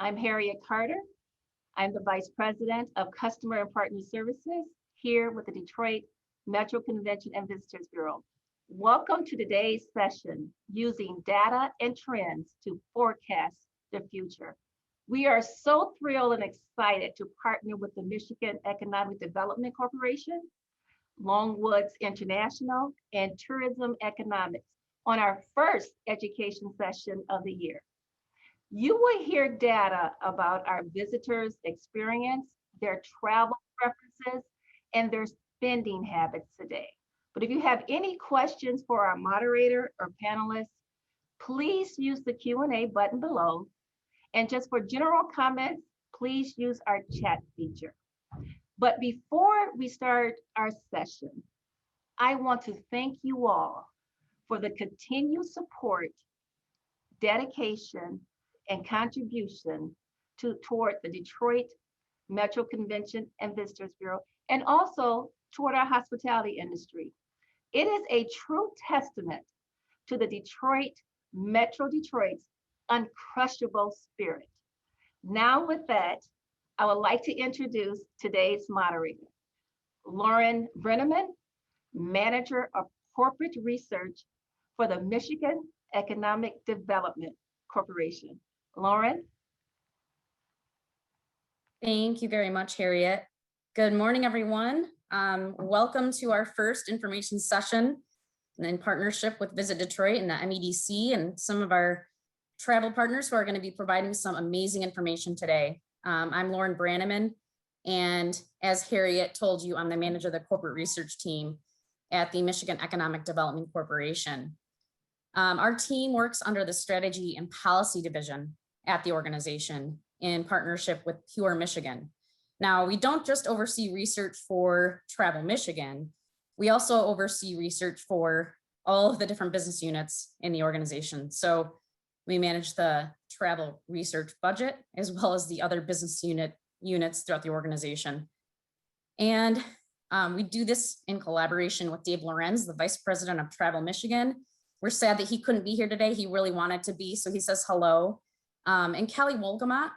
I'm Harriet Carter. I'm the Vice President of Customer and Partner Services here with the Detroit Metro Convention and Visitors Bureau. Welcome to today's session, using data and trends to forecast the future. We are so thrilled and excited to partner with the Michigan Economic Development Corporation, Longwoods International, and Tourism Economics on our first education session of the year. You will hear data about our visitors' experience, their travel preferences, and their spending habits today. But if you have any questions for our moderator or panelists, please use the Q&A button below. And just for general comments, please use our chat feature. But before we start our session, I want to thank you all for the continued support, dedication, and contribution toward the Detroit Metro Convention and Visitors Bureau, and also toward our hospitality industry. It is a true testament to the Detroit's uncrushable spirit. Now with that, I would like to introduce today's moderator, Lauren Brennaman, Manager of Corporate Research for the Michigan Economic Development Corporation. Lauren. Thank you very much, Harriet. Good morning, everyone. Welcome to our first information session in partnership with Visit Detroit and the MEDC and some of our travel partners who are going to be providing some amazing information today. I'm Lauren Brennaman, and as Harriet told you, I'm the manager of the corporate research team at the Michigan Economic Development Corporation. Our team works under the Strategy and Policy Division at the organization in partnership with Pure Michigan. Now, we don't just oversee research for Travel Michigan, we also oversee research for all of the different business units in the organization. So we manage the travel research budget as well as the other business units throughout the organization. And we do this in collaboration with Dave Lorenz, the Vice President of Travel Michigan. We're sad that he couldn't be here today. He really wanted to be, so he says hello. And Kelly Wolgamott,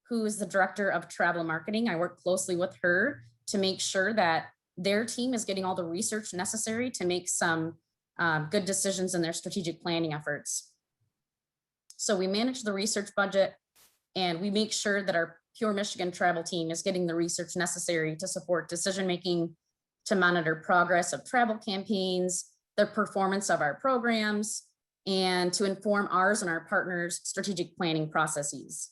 who is the Director of Travel Marketing. I work closely with her to make sure that their team is getting all the research necessary to make some good decisions in their strategic planning efforts. So we manage the research budget, and we make sure that our Pure Michigan travel team is getting the research necessary to support decision-making, to monitor progress of travel campaigns, the performance of our programs, and to inform ours and our partners' strategic planning processes.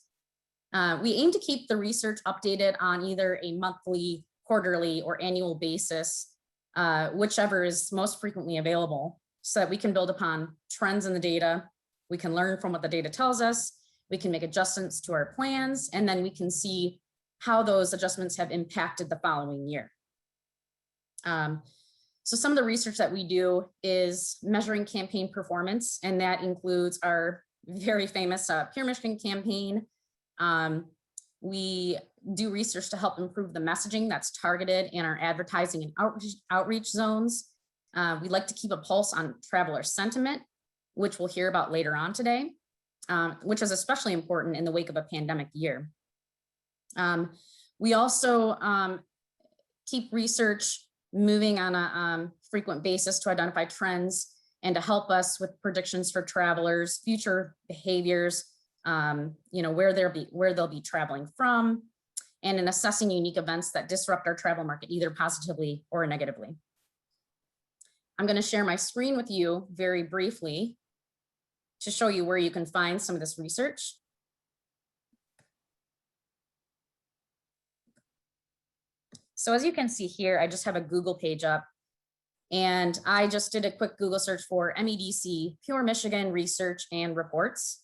We aim to keep the research updated on either a monthly, quarterly, or annual basis, whichever is most frequently available, so that we can build upon trends in the data. We can learn from what the data tells us. We can make adjustments to our plans, and then we can see how those adjustments have impacted the following year. So some of the research that we do is measuring campaign performance, and that includes our very famous Pure Michigan campaign. We do research to help improve the messaging that's targeted in our advertising and outreach zones. We like to keep a pulse on traveler sentiment, which we'll hear about later on today, which is especially important in the wake of a pandemic year. We also keep research moving on a frequent basis to identify trends and to help us with predictions for travelers, future behaviors, where they'll be traveling from, and in assessing unique events that disrupt our travel market, either positively or negatively. I'm going to share my screen with you very briefly to show you where you can find some of this research. So as you can see here, I just have a Google page up, and I just did a quick Google search for MEDC, Pure Michigan Research and Reports.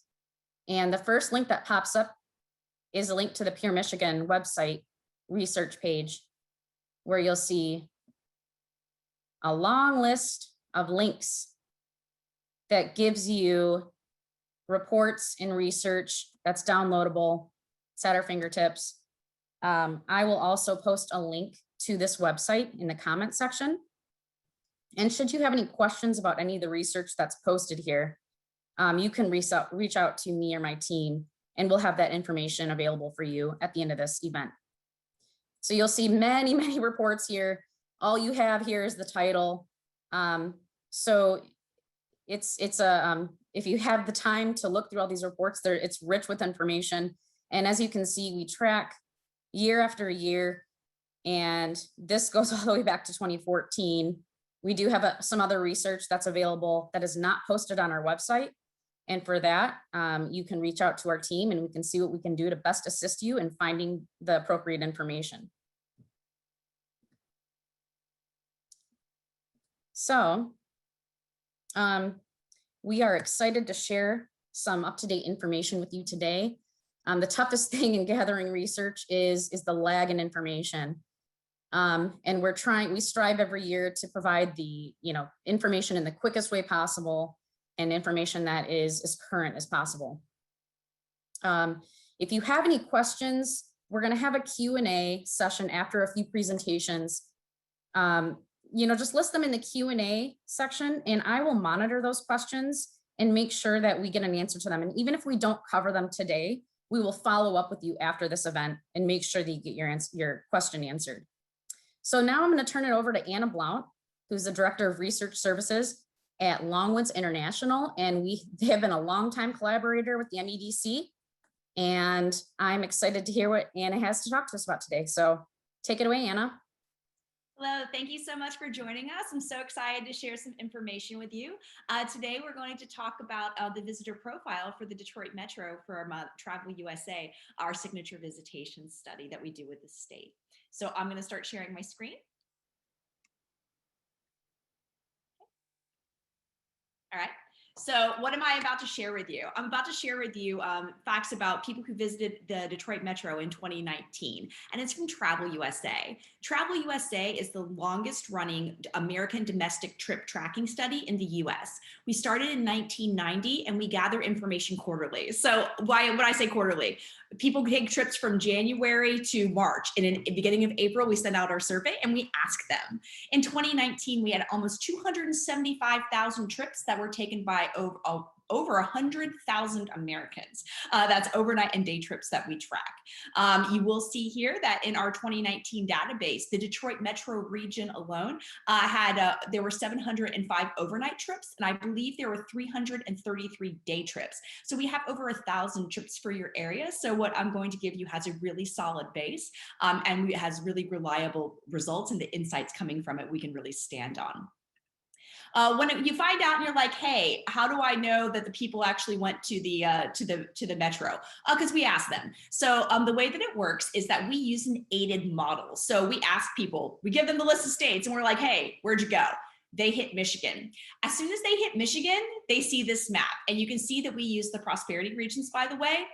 And the first link that pops up is a link to the Pure Michigan website research page, where you'll see a long list of links that gives you reports and research that's downloadable. It's at our fingertips. I will also post a link to this website in the comment section. And should you have any questions about any of the research that's posted here, you can reach out to me or my team and we'll have that information available for you at the end of this event. So you'll see many, many reports here. All you have here is the title. So if you have the time to look through all these reports, it's rich with information. And as you can see, we track year after year, and this goes all the way back to 2014. We do have some other research that's available that is not posted on our website. And for that, you can reach out to our team and we can see what we can do to best assist you in finding the appropriate information. So we are excited to share some up-to-date information with you today. The toughest thing in gathering research is the lag in information. And we strive every year to provide the information in the quickest way possible and information that is as current as possible. If you have any questions, we're going to have a Q&A session after a few presentations. Just list them in the Q&A section and I will monitor those questions and make sure that we get an answer to them. And even if we don't cover them today, we will follow up with you after this event and make sure that you get your question answered. So now I'm going to turn it over to Anna Blount, who's the Director of Research Services at Longwoods International. And they have been a longtime collaborator with the MEDC. And I'm excited to hear what Anna has to talk to us about today. So take it away, Anna. Hello, thank you so much for joining us. I'm so excited to share some information with you. Today, we're going to talk about the visitor profile for the Detroit Metro for Travel USA, our signature visitation study that we do with the state. So I'm going to start sharing my screen. All right. So what am I about to share with you? I'm about to share with you facts about people who visited the Detroit Metro in 2019, and it's from Travel USA. Travel USA is the longest running American domestic trip tracking study in the US. We started in 1990 and we gather information quarterly. So why would I say quarterly? People take trips from January to March, and in the beginning of April, we send out our survey and we ask them. In 2019, we had almost 275,000 trips that were taken by over 100,000 Americans. That's overnight and day trips that we track. You will see here that in our 2019 database, the Detroit Metro region alone there were 705 overnight trips, and I believe there were 333 day trips. So we have over 1,000 trips for your area. So what I'm going to give you has a really solid base, and it has really reliable results, and the insights coming from it we can really stand on. When you find out and you're like, hey, how do I know that the people actually went to the Metro? Because we ask them. So the way that it works is that we use an aided model. So we ask people, we give them the list of states and we're like, hey, where'd you go? They hit Michigan. As soon as they hit Michigan, they see this map. And you can see that we use the prosperity regions, by the way.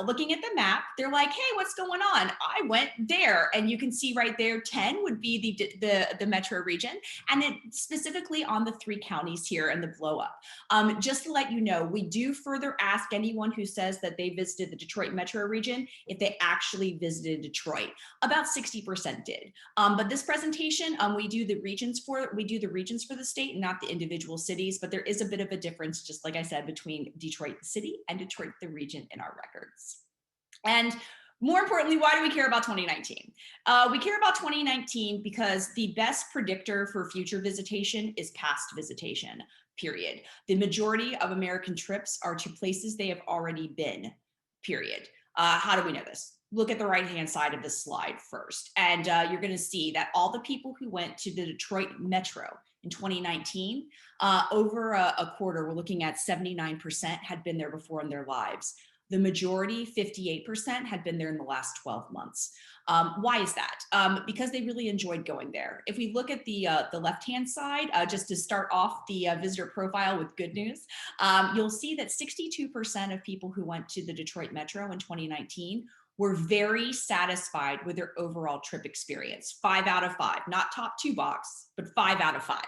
Looking at the map, they're like, hey, what's going on? I went there. And you can see right there, 10 would be the metro region. And it specifically on the 3 counties here and the blow up. Just to let you know, we do further ask anyone who says that they visited the Detroit metro region if they actually visited Detroit. About 60% did. But this presentation, we do the regions for the state and not the individual cities, but there is a bit of a difference, just like I said, between Detroit the city and Detroit the region in our records. And more importantly, why do we care about 2019? We care about 2019 because the best predictor for future visitation is past visitation, period. The majority of American trips are to places they have already been, period. How do we know this? Look at the right-hand side of this slide first. And you're gonna see that all the people who went to the Detroit Metro in 2019, over a quarter, we're looking at 79% had been there before in their lives. The majority, 58%, had been there in the last 12 months. Why is that? Because they really enjoyed going there. If we look at the left-hand side, just to start off the visitor profile with good news, you'll see that 62% of people who went to the Detroit Metro in 2019 were very satisfied with their overall trip experience. 5 out of 5, not top 2 box, but 5 out of 5.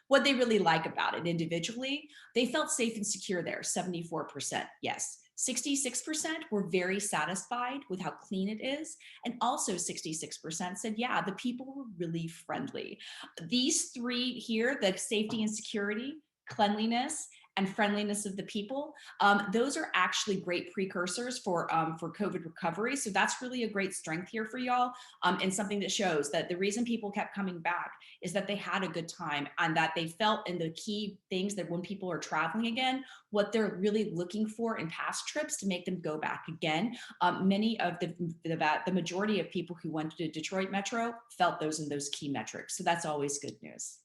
What they really like about it individually, they felt safe and secure there, 74%, yes. 66% were very satisfied with how clean it is. And also 66% said, yeah, the people were really friendly. These 3 here, the safety and security, cleanliness, and friendliness of the people, those are actually great precursors for COVID recovery. So that's really a great strength here for y'all, and something that shows that the reason people kept coming back is that they had a good time and that they felt in the key things that when people are traveling again, what they're really looking for in past trips to make them go back again. Many of the majority of people who went to Detroit Metro felt those in those key metrics. So that's always good news.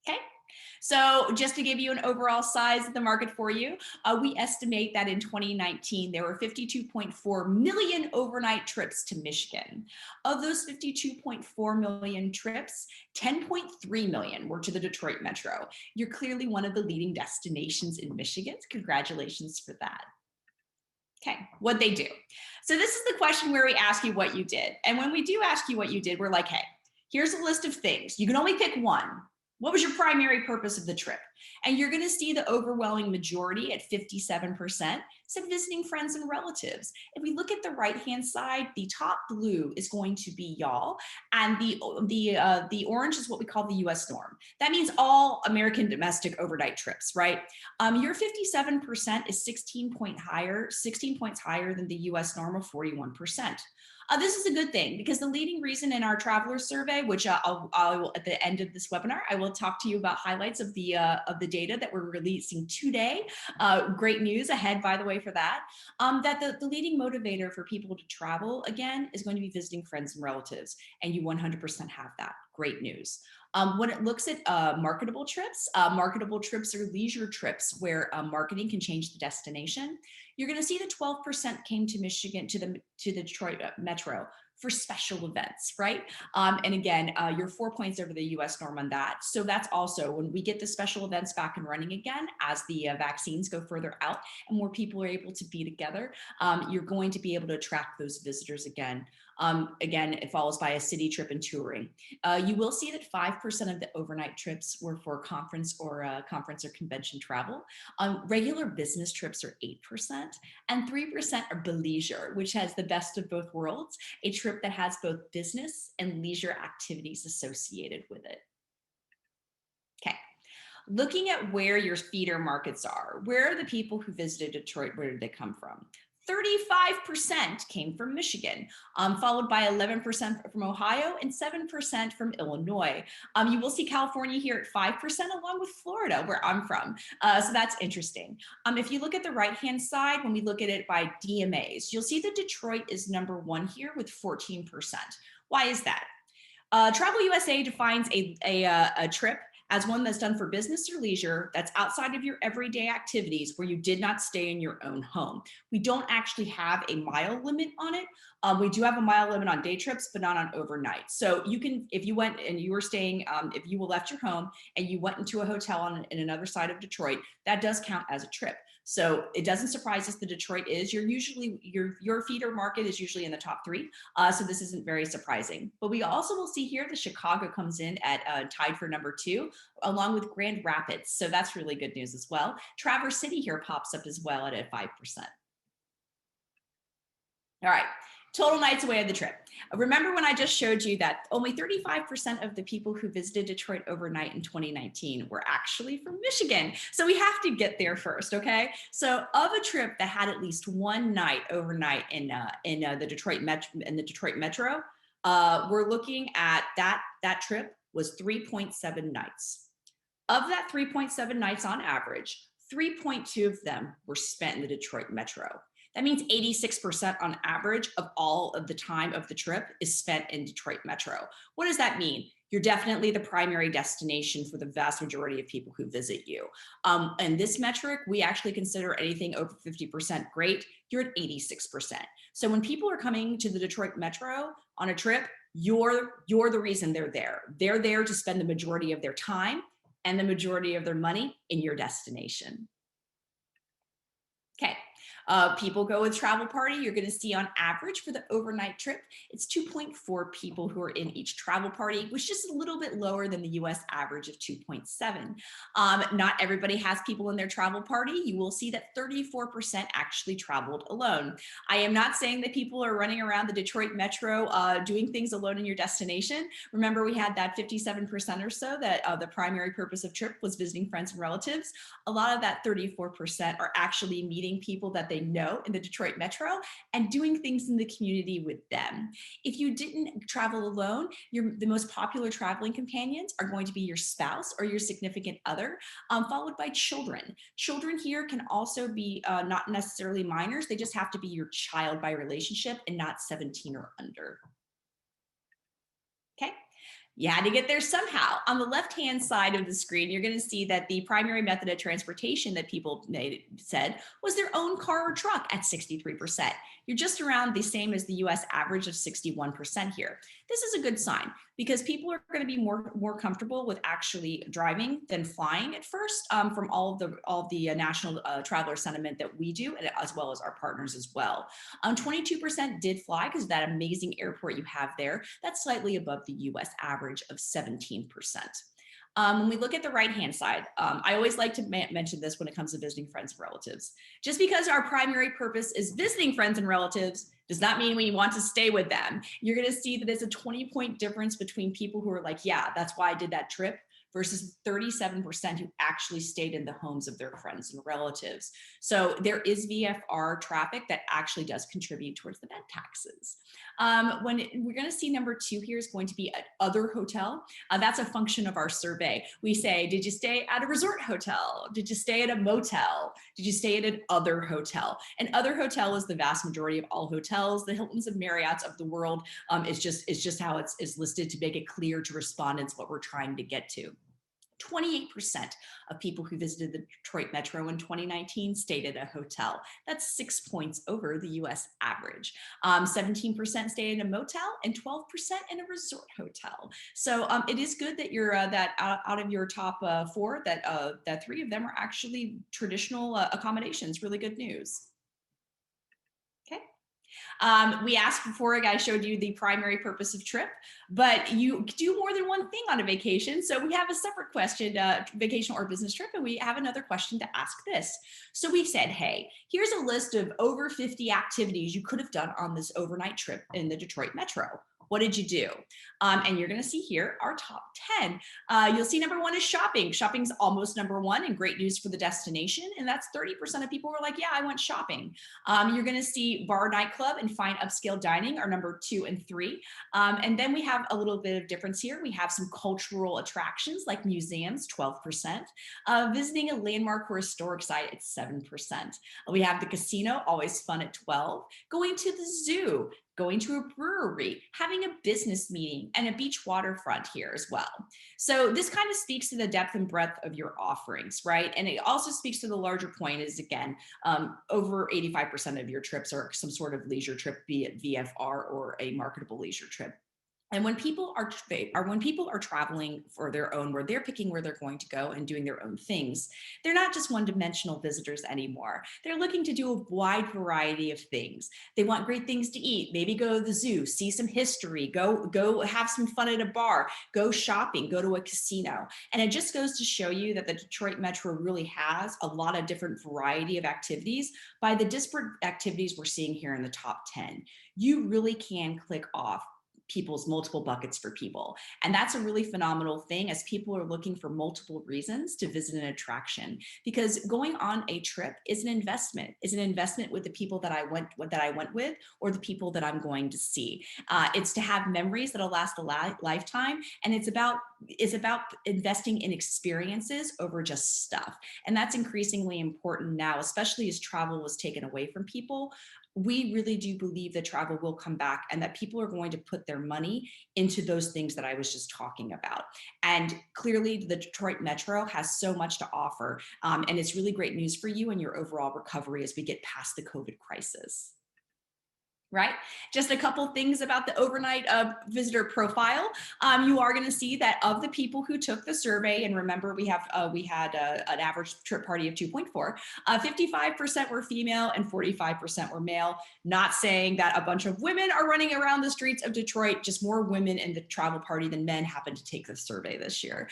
Okay. So just to give you an overall size of the market for you, we estimate that in 2019, there were 52.4 million overnight trips to Michigan. Of those 52.4 million trips, 10.3 million were to the Detroit Metro. You're clearly one of the leading destinations in Michigan. Congratulations for that. Okay, what'd they do? So this is the question where we ask you what you did. And when we do ask you what you did, we're like, hey, here's a list of things. You can only pick one. What was your primary purpose of the trip? And you're going to see the overwhelming majority at 57% said visiting friends and relatives. If we look at the right-hand side, the top blue is going to be y'all, and the orange is what we call the U.S. norm. That means all American domestic overnight trips, right? Your 57% is 16 points higher than the U.S. norm of 41%. This is a good thing because the leading reason in our traveler survey, which I'll at the end of this webinar, I will talk to you about highlights of the data that we're releasing today. Great news ahead, by the way, for that. That the leading motivator for people to travel again is going to be visiting friends and relatives, and you 100% have that. Great news. When it looks at marketable trips are leisure trips where marketing can change the destination. You're going to see that 12% came to Michigan, to the Detroit Metro for special events, right? And again, you're 4 points over the US norm on that. So that's also when we get the special events back and running again, as the vaccines go further out and more people are able to be together, you're going to be able to attract those visitors again. Again, it follows by a city trip and touring. You will see that 5% of the overnight trips were for conference or convention travel. Regular business trips are 8%, and 3% are bleisure, which has the best of both worlds, a trip that has both business and leisure activities associated with it. Okay. Looking at where your feeder markets are, where are the people who visited Detroit, where did they come from? 35% came from Michigan, followed by 11% from Ohio and 7% from Illinois. You will see California here at 5%, along with Florida, where I'm from. So that's interesting. If you look at the right-hand side, when we look at it by DMAs, you'll see that Detroit is #1 here with 14%. Why is that? Travel USA defines a trip as one that's done for business or leisure, that's outside of your everyday activities where you did not stay in your own home. We don't actually have a mile limit on it. We do have a mile limit on day trips, but not on overnight. So you can, if you went and you were staying, if you left your home and you went into a hotel in another side of Detroit, that does count as a trip. So it doesn't surprise us that Detroit is, your feeder market is usually in the top 3. So this isn't very surprising. But we also will see here that Chicago comes in at tied for #2, along with Grand Rapids. So that's really good news as well. Traverse City here pops up as well at 5%. All right. Total nights away of the trip. Remember when I just showed you that only 35% of the people who visited Detroit overnight in 2019 were actually from Michigan. So we have to get there first, okay? So of a trip that had at least one night overnight in the Detroit Metro, we're looking at that trip was 3.7 nights. Of that 3.7 nights on average, 3.2 of them were spent in the Detroit Metro. That means 86% on average of all of the time of the trip is spent in Detroit Metro. What does that mean? You're definitely the primary destination for the vast majority of people who visit you. And this metric, we actually consider anything over 50% great. You're at 86%. So when people are coming to the Detroit Metro on a trip, you're the reason they're there. They're there to spend the majority of their time and the majority of their money in your destination. Okay. People go with travel party. You're going to see on average for the overnight trip, it's 2.4 people who are in each travel party, which is just a little bit lower than the US average of 2.7. Not everybody has people in their travel party. You will see that 34% actually traveled alone. I am not saying that people are running around the Detroit metro doing things alone in your destination. Remember, we had that 57% or so that the primary purpose of trip was visiting friends and relatives. A lot of that 34% are actually meeting people that they know in the Detroit metro and doing things in the community with them. If you didn't travel alone, the most popular traveling companions are going to be your spouse or your significant other, followed by children. Children here can also be not necessarily minors. They just have to be your child by relationship and not 17 or under. Okay. You had to get there somehow. On the left-hand side of the screen, you're going to see that the primary method of transportation that people said was their own car or truck at 63%. You're just around the same as the US average of 61% here. This is a good sign because people are going to be more comfortable with actually driving than flying at first, from all of the national traveler sentiment that we do, as well as our partners as well. 22% did fly because of that amazing airport you have there. That's slightly above the US average of 17%. When we look at the right-hand side, I always like to mention this when it comes to visiting friends and relatives. Just because our primary purpose is visiting friends and relatives does not mean we want to stay with them. You're going to see that there's a 20-point difference between people who are like, yeah, that's why I did that trip, versus 37% who actually stayed in the homes of their friends and relatives. So there is VFR traffic that actually does contribute towards the bed taxes. When we're going to see number 2 here is going to be at other hotel. That's a function of our survey. We say, did you stay at a resort hotel? Did you stay at a motel? Did you stay at an other hotel? And other hotel is the vast majority of all hotels. The Hiltons and Marriotts of the world is just how it's listed to make it clear to respondents what we're trying to get to. 28% of people who visited the Detroit metro in 2019 stayed at a hotel. That's 6 points over the US average. 17% stayed in a motel and 12% in a resort hotel. So it is good that you're out of your top 4, that 3 of them are actually traditional accommodations. Really good news. We asked before I showed you the primary purpose of trip, but you do more than one thing on a vacation. So we have a separate question, vacation or business trip, and we have another question to ask this. So we said, hey, here's a list of over 50 activities you could have done on this overnight trip in the Detroit metro. What did you do? And you're going to see here our top 10. You'll see number 1 is shopping. Shopping's almost number 1 and great news for the destination. And that's 30% of people were like, yeah, I went shopping. You're going to see bar, nightclub, and fine upscale dining are number 2 and 3. And then we have a little bit of difference here. We have some cultural attractions like museums, 12%. Visiting a landmark or historic site at 7%. We have the casino, always fun at 12. Going to the zoo, going to a brewery, having a business meeting, and a beach waterfront here as well. So this kind of speaks to the depth and breadth of your offerings, right? And it also speaks to the larger point is, again, over 85% of your trips are some sort of leisure trip, be it VFR or a marketable leisure trip. And when people are traveling for their own, where they're picking where they're going to go and doing their own things, they're not just one-dimensional visitors anymore. They're looking to do a wide variety of things. They want great things to eat, maybe go to the zoo, see some history, go have some fun at a bar, go shopping, go to a casino. And it just goes to show you that the Detroit metro really has a lot of different variety of activities by the disparate activities we're seeing here in the top 10. You really can click off people's multiple buckets for people. And that's a really phenomenal thing as people are looking for multiple reasons to visit an attraction, because going on a trip is an investment. It's an investment with the people that I went with or the people that I'm going to see. It's to have memories that'll last a lifetime. And it's about investing in experiences over just stuff. And that's increasingly important now, especially as travel was taken away from people. We really do believe that travel will come back and that people are going to put their money into those things that I was just talking about. And clearly the Detroit metro has so much to offer. And it's really great news for you and your overall recovery as we get past the COVID crisis. right? Just a couple things about the overnight visitor profile. You are going to see that of the people who took the survey, and remember we had an average trip party of 2.4, 55% were female and 45% were male. Not saying that a bunch of women are running around the streets of Detroit, just more women in the travel party than men happen to take the survey this year.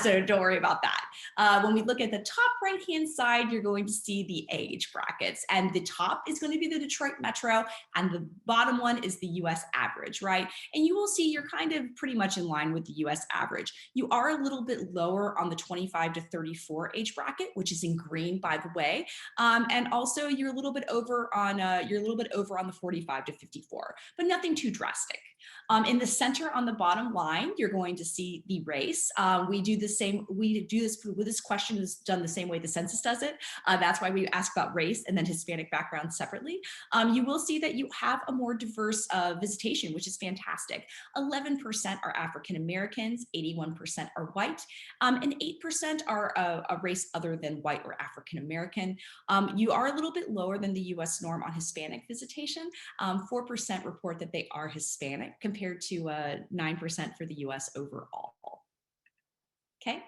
So don't worry about that. When we look at the top right-hand side, you're going to see the age brackets, and the top is going to be the Detroit Metro, and the bottom one is the US average, right? And you will see you're kind of pretty much in line with the US average. You are a little bit lower on the 25 to 34 age bracket, which is in green, by the way. And also you're a little bit over on the 45 to 54, but nothing too drastic. In the center on the bottom line, you're going to see the race. We do this question is done the same way the census does it. That's why we ask about race and then Hispanic background separately. You will see that you have a more diverse visitation, which is fantastic. 11% are African Americans, 81% are white, and 8% are a race other than white or African American. You are a little bit lower than the US norm on Hispanic visitation. 4% report that they are Hispanic compared to 9% for the US overall. Okay.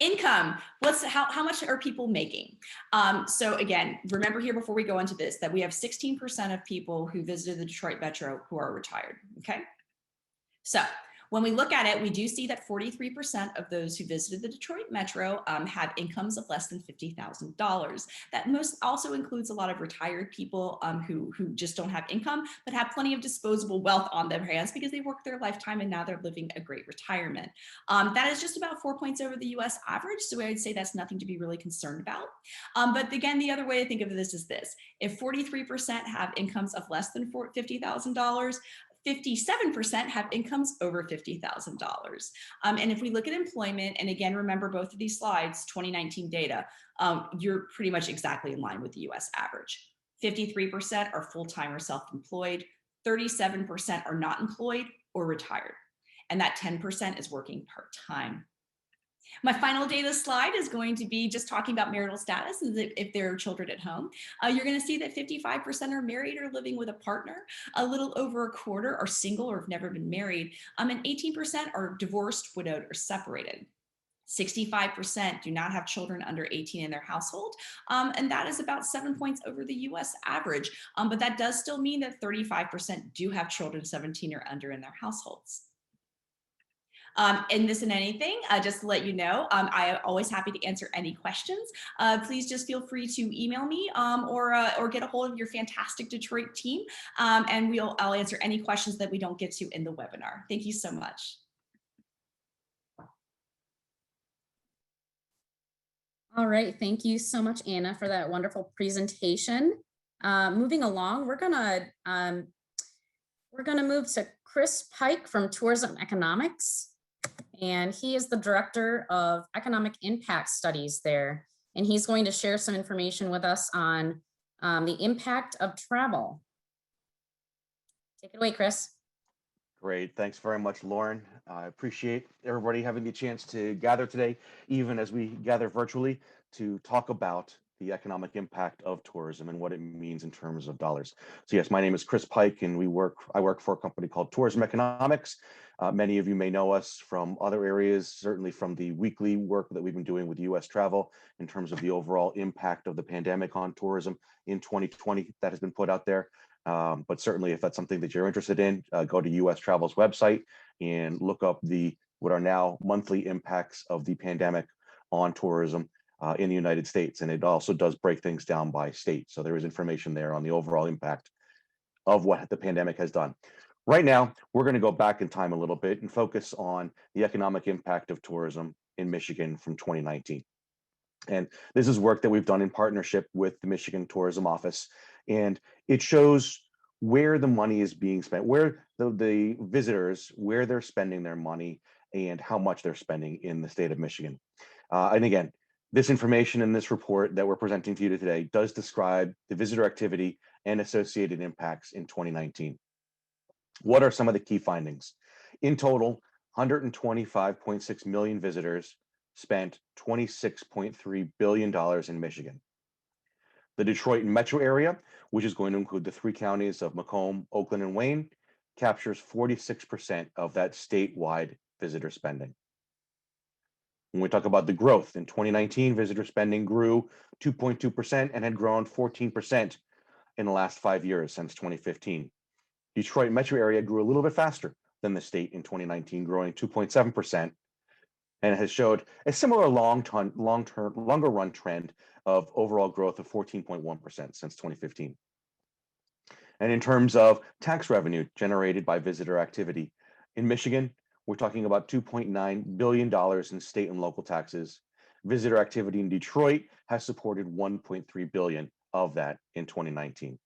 Income, how much are people making? So again, remember here before we go into this, that we have 16% of people who visited the Detroit Metro who are retired, okay? So when we look at it, we do see that 43% of those who visited the Detroit Metro have incomes of less than $50,000. That most also includes a lot of retired people who just don't have income, but have plenty of disposable wealth on their hands because they worked their lifetime and now they're living a great retirement. That is just about 4 points over the US average. So I would say that's nothing to be really concerned about. But again, the other way to think of this is this: if 43% have incomes of less than $50,000, 57% have incomes over $50,000. And if we look at employment, and again, remember both of these slides, 2019 data, you're pretty much exactly in line with the US average. 53% are full-time or self-employed, 37% are not employed or retired, and that 10% is working part-time. My final data slide is going to be just talking about marital status, and if there are children at home. You're going to see that 55% are married or living with a partner. A little over a quarter are single or have never been married, and 18% are divorced, widowed, or separated. 65% do not have children under 18 in their household, and that is about 7 points over the US average. But that does still mean that 35% do have children 17 or under in their households. And this and anything, just to let you know, I am always happy to answer any questions. Please just feel free to email me or get a hold of your fantastic Detroit team, and I'll answer any questions that we don't get to in the webinar. Thank you so much. All right, thank you so much, Anna, for that wonderful presentation. Moving along, we're gonna move to Chris Pike from Tourism Economics, and he is the Director of Economic Impact Studies there, and he's going to share some information with us on the impact of travel. Take it away, Chris. Great. Thanks very much, Lauren. I appreciate everybody having the chance to gather today, even as we gather virtually, to talk about the economic impact of tourism and what it means in terms of dollars. So yes, my name is Chris Pike, and I work for a company called Tourism Economics. Many of you may know us from other areas, certainly from the weekly work that we've been doing with US travel in terms of the overall impact of the pandemic on tourism in 2020 that has been put out there. But certainly if that's something that you're interested in, go to US Travel's website and look up what are now monthly impacts of the pandemic on tourism in the United States. And it also does break things down by state. So there is information there on the overall impact of what the pandemic has done. Right now, we're going to go back in time a little bit and focus on the economic impact of tourism in Michigan from 2019. And this is work that we've done in partnership with the Michigan Tourism Office. And it shows where the money is being spent, where the visitors, where they're spending their money, and how much they're spending in the state of Michigan. And again, this information in this report that we're presenting to you today does describe the visitor activity and associated impacts in 2019. What are some of the key findings? In total, 125.6 million visitors spent $26.3 billion in Michigan. The Detroit metro area, which is going to include the three counties of Macomb, Oakland, and Wayne, captures 46% of that statewide visitor spending. When we talk about the growth in 2019, visitor spending grew 2.2% and had grown 14% in the last 5 years since 2015. Detroit metro area grew a little bit faster than the state in 2019, growing 2.7%, and has showed a similar longer run trend of overall growth of 14.1% since 2015. And in terms of tax revenue generated by visitor activity, in Michigan, we're talking about $2.9 billion in state and local taxes. Visitor activity in Detroit has supported 1.3 billion of that in 2019.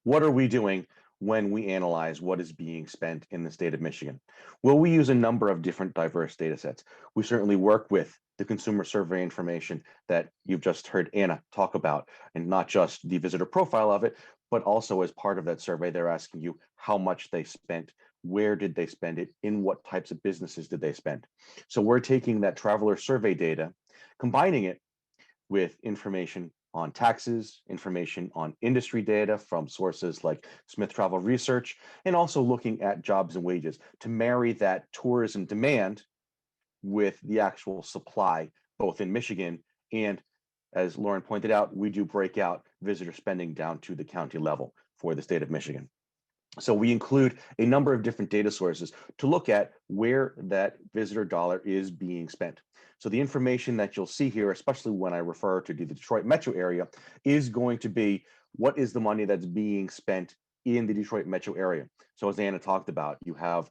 What are we doing when we analyze what is being spent in the state of Michigan? Well, we use a number of different diverse data sets. We certainly work with the consumer survey information that you've just heard Anna talk about, and not just the visitor profile of it, but also as part of that survey, they're asking you how much they spent, where did they spend it, in what types of businesses did they spend. So we're taking that traveler survey data, combining it with information on taxes, information on industry data from sources like Smith Travel Research, and also looking at jobs and wages to marry that tourism demand with the actual supply, both in Michigan and, as Lauren pointed out, we do break out visitor spending down to the county level for the state of Michigan. So we include a number of different data sources to look at where that visitor dollar is being spent. So the information that you'll see here, especially when I refer to the Detroit metro area, is going to be what is the money that's being spent in the Detroit metro area. So as Anna talked about, you house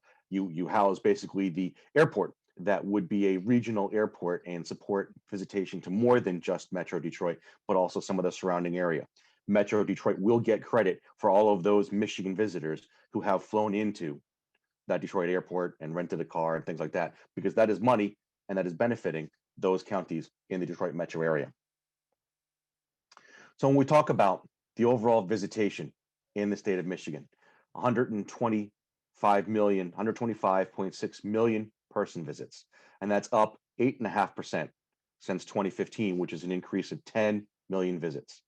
basically the airport that would be a regional airport and support visitation to more than just Metro Detroit, but also some of the surrounding area. Metro Detroit will get credit for all of those Michigan visitors who have flown into that Detroit airport and rented a car and things like that, because that is money and that is benefiting those counties in the Detroit metro area. So when we talk about the overall visitation in the state of Michigan, 125.6 million person visits, and that's up 8.5% since 2015, which is an increase of 10 million visits.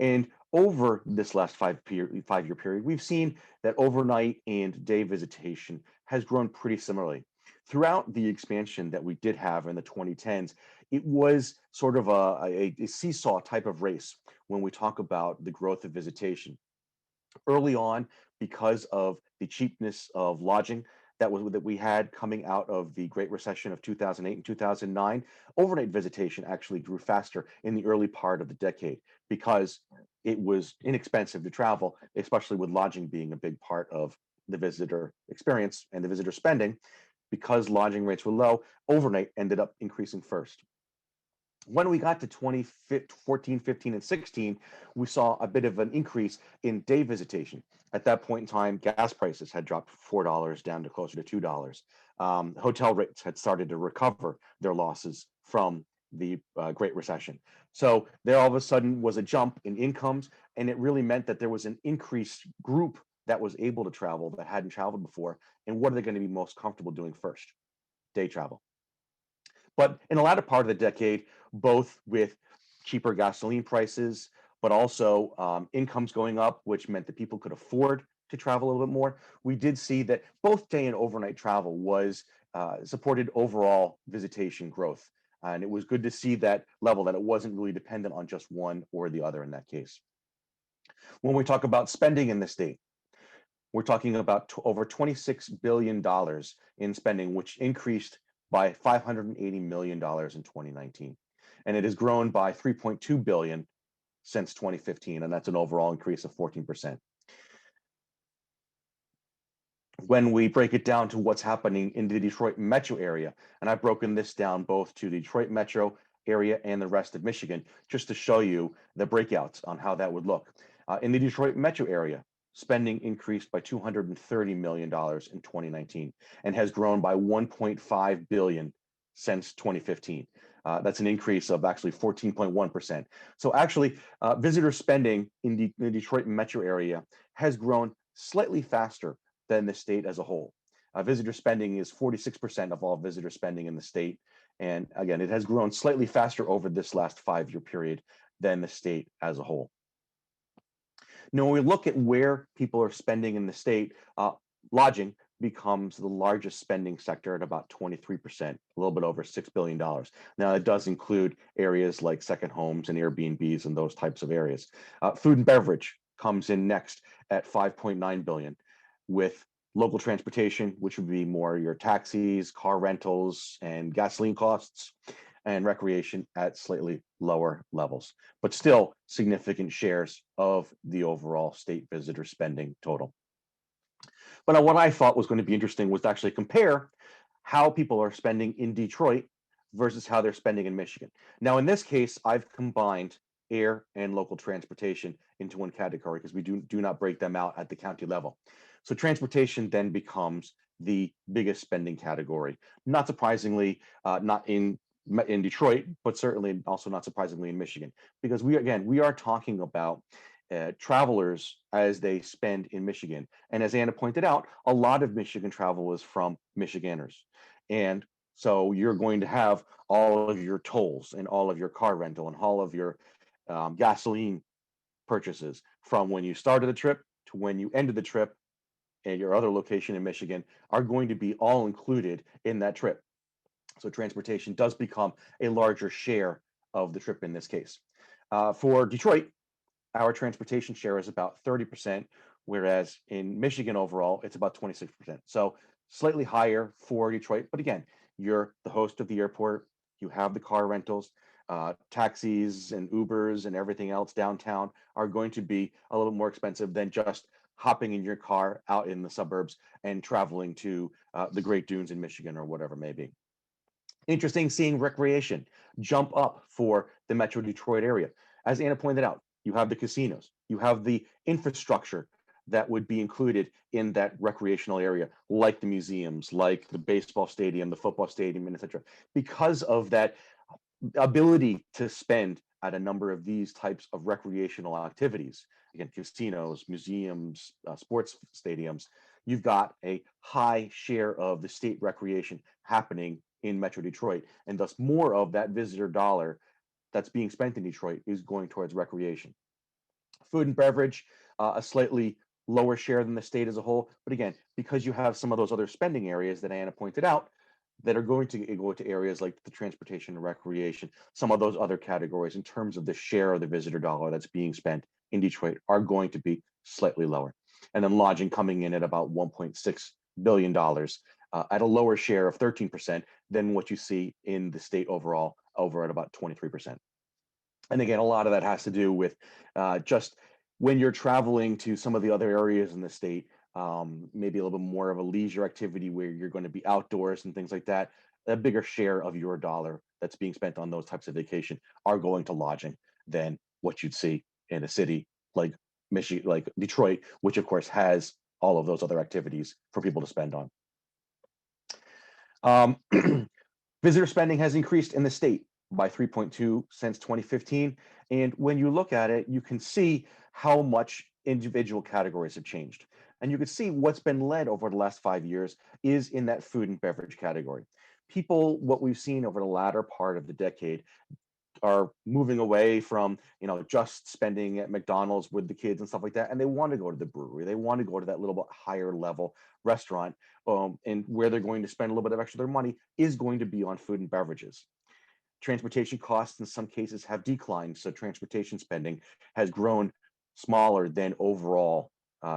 And over this last five-year period, we've seen that overnight and day visitation has grown pretty similarly. Throughout the expansion that we did have in the 2010s, it was sort of a seesaw type of race when we talk about the growth of visitation. Early on, because of the cheapness of lodging that we had coming out of the Great Recession of 2008 and 2009, overnight visitation actually grew faster in the early part of the decade because it was inexpensive to travel, especially with lodging being a big part of the visitor experience and the visitor spending. Because lodging rates were low, overnight ended up increasing first. When we got to 2014, 15, and 16, we saw a bit of an increase in day visitation. At that point in time, gas prices had dropped $4 down to closer to $2. Hotel rates had started to recover their losses from the Great Recession. So there all of a sudden was a jump in incomes, and it really meant that there was an increased group that was able to travel that hadn't traveled before. And what are they going to be most comfortable doing first? Day travel. But in the latter part of the decade, both with cheaper gasoline prices, but also incomes going up, which meant that people could afford to travel a little bit more, we did see that both day and overnight travel was supported overall visitation growth. And it was good to see that level, that it wasn't really dependent on just one or the other in that case. When we talk about spending in the state, we're talking about over $26 billion in spending, which increased by $580 million in 2019. And it has grown by 3.2 billion since 2015, and that's an overall increase of 14%. When we break it down to what's happening in the Detroit metro area, and I've broken this down both to the Detroit metro area and the rest of Michigan, just to show you the breakouts on how that would look. In the Detroit metro area, spending increased by $230 million in 2019 and has grown by 1.5 billion since 2015. That's an increase of actually 14.1%. So actually, visitor spending in the Detroit metro area has grown slightly faster than the state as a whole. Visitor spending is 46% of all visitor spending in the state. And again, it has grown slightly faster over this last 5-year period than the state as a whole. Now, when we look at where people are spending in the state, lodging becomes the largest spending sector at about 23%, a little bit over $6 billion. Now, it does include areas like second homes and Airbnbs and those types of areas. Food and beverage comes in next at 5.9 billion, with local transportation, which would be more your taxis, car rentals, and gasoline costs, and recreation at slightly lower levels, but still significant shares of the overall state visitor spending total. But what I thought was going to be interesting was to actually compare how people are spending in Detroit versus how they're spending in Michigan. Now, in this case, I've combined air and local transportation into one category because we do not break them out at the county level. So transportation then becomes the biggest spending category. Not surprisingly, not in Detroit, but certainly also not surprisingly in Michigan, because we are talking about travelers as they spend in Michigan. And as Anna pointed out, a lot of Michigan travel is from Michiganders. And so you're going to have all of your tolls and all of your car rental and all of your gasoline purchases from when you started the trip to when you ended the trip and your other location in Michigan are going to be all included in that trip. So transportation does become a larger share of the trip in this case. For Detroit, our transportation share is about 30%, whereas in Michigan overall, it's about 26%. So slightly higher for Detroit. But again, you're the host of the airport, you have the car rentals, taxis and Ubers and everything else downtown are going to be a little more expensive than just hopping in your car out in the suburbs and traveling to the Great Dunes in Michigan or whatever it may be. Interesting seeing recreation jump up for the Metro Detroit area. As Anna pointed out, you have the casinos, you have the infrastructure that would be included in that recreational area, like the museums, like the baseball stadium, the football stadium, and etc. Because of that ability to spend at a number of these types of recreational activities, again, casinos, museums, sports stadiums, you've got a high share of the state recreation happening in Metro Detroit, and thus more of that visitor dollar that's being spent in Detroit is going towards recreation. Food and beverage, a slightly lower share than the state as a whole, but again, because you have some of those other spending areas that Anna pointed out that are going to go to areas like the transportation and recreation, some of those other categories in terms of the share of the visitor dollar that's being spent in Detroit are going to be slightly lower. And then lodging coming in at about $1.6 billion at a lower share of 13% than what you see in the state overall, over at about 23%. And again, a lot of that has to do with just when you're traveling to some of the other areas in the state, maybe a little bit more of a leisure activity where you're going to be outdoors and things like that, a bigger share of your dollar that's being spent on those types of vacation are going to lodging than what you'd see in a city like Michigan, like Detroit, which of course has all of those other activities for people to spend on. Visitor spending has increased in the state by 3.2 since 2015. And when you look at it, you can see how much individual categories have changed. And you can see what's been led over the last 5 years is in that food and beverage category. People, what we've seen over the latter part of the decade, are moving away from just spending at McDonald's with the kids and stuff like that, and they want to go to the brewery. They want to go to that little bit higher level restaurant, and where they're going to spend a little bit of extra their money is going to be on food and beverages. Transportation costs in some cases have declined, so transportation spending has grown smaller than overall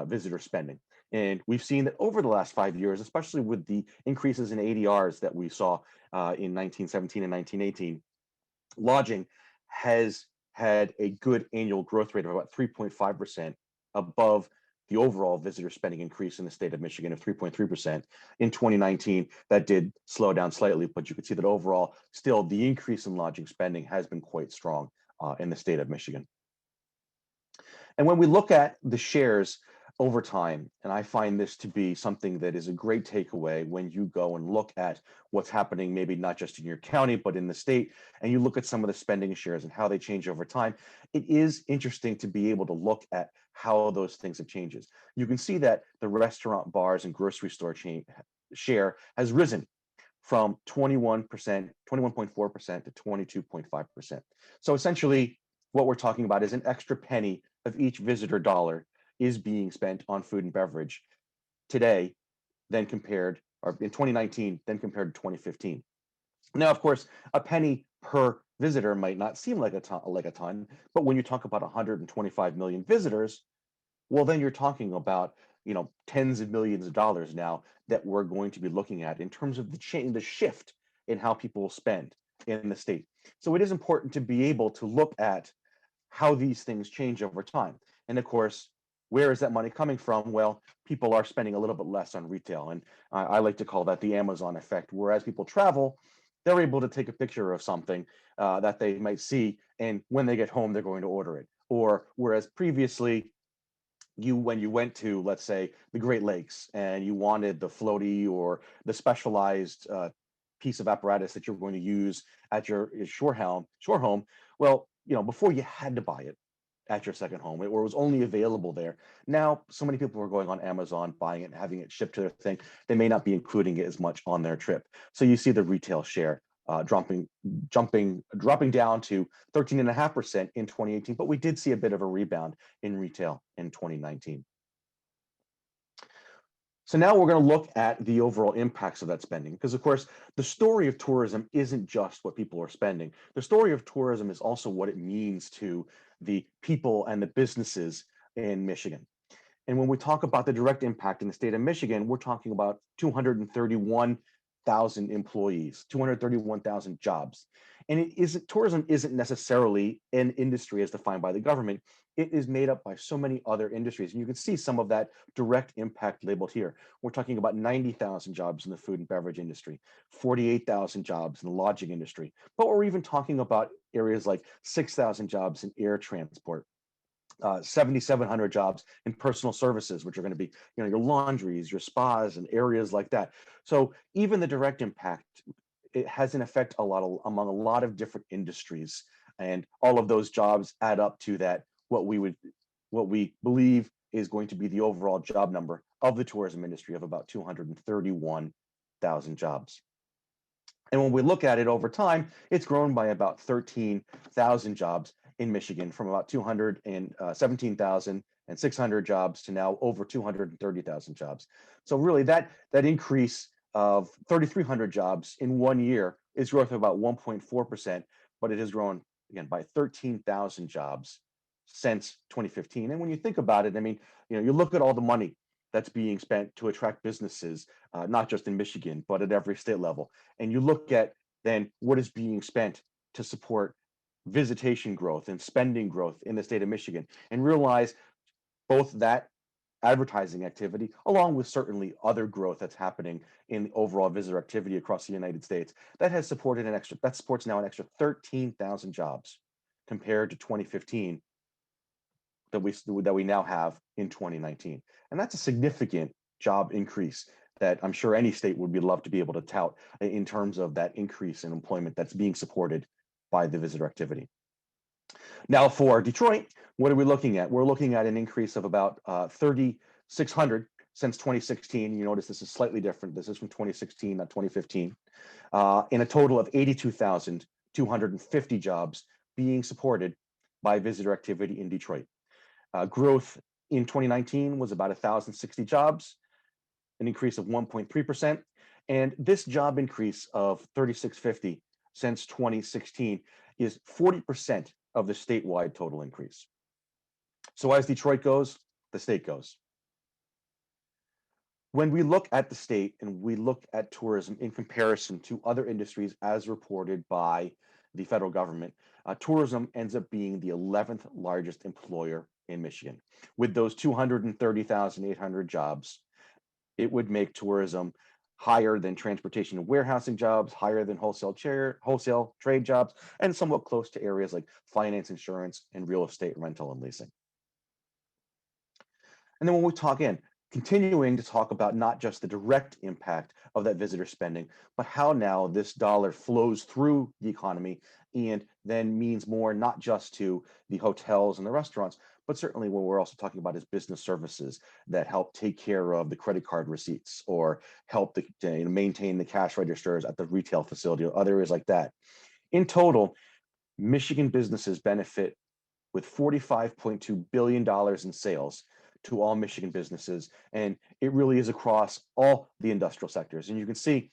visitor spending. And we've seen that over the last 5 years, especially with the increases in ADRs that we saw in 1917 and 1918, lodging has had a good annual growth rate of about 3.5% above the overall visitor spending increase in the state of Michigan of 3.3%. In 2019, that did slow down slightly, but you could see that overall, still the increase in lodging spending has been quite strong in the state of Michigan. And when we look at the shares over time, and I find this to be something that is a great takeaway when you go and look at what's happening, maybe not just in your county, but in the state, and you look at some of the spending shares and how they change over time, it is interesting to be able to look at how those things have changed. You can see that the restaurant, bars, and grocery store chain share has risen from 21%, 21.4% to 22.5%. So essentially, what we're talking about is an extra penny of each visitor dollar is being spent on food and beverage today than compared, or in 2019, than compared to 2015. Now, of course, a penny per visitor might not seem like a ton, but when you talk about 125 million visitors, well, then you're talking about, tens of millions of dollars now that we're going to be looking at in terms of the shift in how people spend in the state. So it is important to be able to look at how these things change over time. And of course, where is that money coming from? Well, people are spending a little bit less on retail. And I like to call that the Amazon effect. Whereas people travel, they're able to take a picture of something that they might see. And when they get home, they're going to order it. Or whereas previously, when you went to, let's say, the Great Lakes and you wanted the floaty or the specialized piece of apparatus that you're going to use at your shore home, well, before you had to buy it at your second home, or it was only available there. Now, so many people are going on Amazon, buying it and having it shipped to their thing. They may not be including it as much on their trip. So you see the retail share dropping down to 13.5% in 2018, but we did see a bit of a rebound in retail in 2019. So now we're going to look at the overall impacts of that spending, because of course, the story of tourism isn't just what people are spending. The story of tourism is also what it means to the people and the businesses in Michigan. And when we talk about the direct impact in the state of Michigan, we're talking about 231,000 employees, 231,000 jobs. And tourism isn't necessarily an industry as defined by the government. It is made up by so many other industries. And you can see some of that direct impact labeled here. We're talking about 90,000 jobs in the food and beverage industry, 48,000 jobs in the lodging industry. But we're even talking about areas like 6,000 jobs in air transport, 7,700 jobs in personal services, which are going to be, your laundries, your spas, and areas like that. So even the direct impact, it has an effect among a lot of different industries, and all of those jobs add up to that what we believe is going to be the overall job number of the tourism industry of about 231,000 jobs. And when we look at it over time, it's grown by about 13,000 jobs in Michigan, from about 217,600 jobs to now over 230,000 jobs. So really that increase of 3,300 jobs in 1 year is growth of about 1.4%, but it has grown again by 13,000 jobs since 2015. And when you think about it, I mean, you look at all the money that's being spent to attract businesses, not just in Michigan, but at every state level. And you look at then what is being spent to support visitation growth and spending growth in the state of Michigan, and realize both that advertising activity, along with certainly other growth that's happening in overall visitor activity across the United States, that supports now an extra 13,000 jobs compared to 2015 that we now have in 2019. And that's a significant job increase that I'm sure any state would love to be able to tout in terms of that increase in employment that's being supported by the visitor activity. Now for Detroit, what are we looking at? We're looking at an increase of about 3,600 since 2016. You notice this is slightly different. This is from 2016, not 2015, in a total of 82,250 jobs being supported by visitor activity in Detroit. Growth in 2019 was about 1,060 jobs, an increase of 1.3%. And this job increase of 3,650 since 2016 is 40% of the statewide total increase. So as Detroit goes, the state goes. When we look at the state and we look at tourism in comparison to other industries as reported by the federal government, tourism ends up being the 11th largest employer in Michigan. With those 230,800 jobs, it would make tourism higher than transportation and warehousing jobs, higher than wholesale trade jobs, and somewhat close to areas like finance, insurance, and real estate rental and leasing. And then when we continuing to talk about not just the direct impact of that visitor spending, but how now this dollar flows through the economy and then means more not just to the hotels and the restaurants, but certainly what we're also talking about is business services that help take care of the credit card receipts or help to maintain the cash registers at the retail facility or other areas like that. In total, Michigan businesses benefit with $45.2 billion in sales to all Michigan businesses. And it really is across all the industrial sectors. And you can see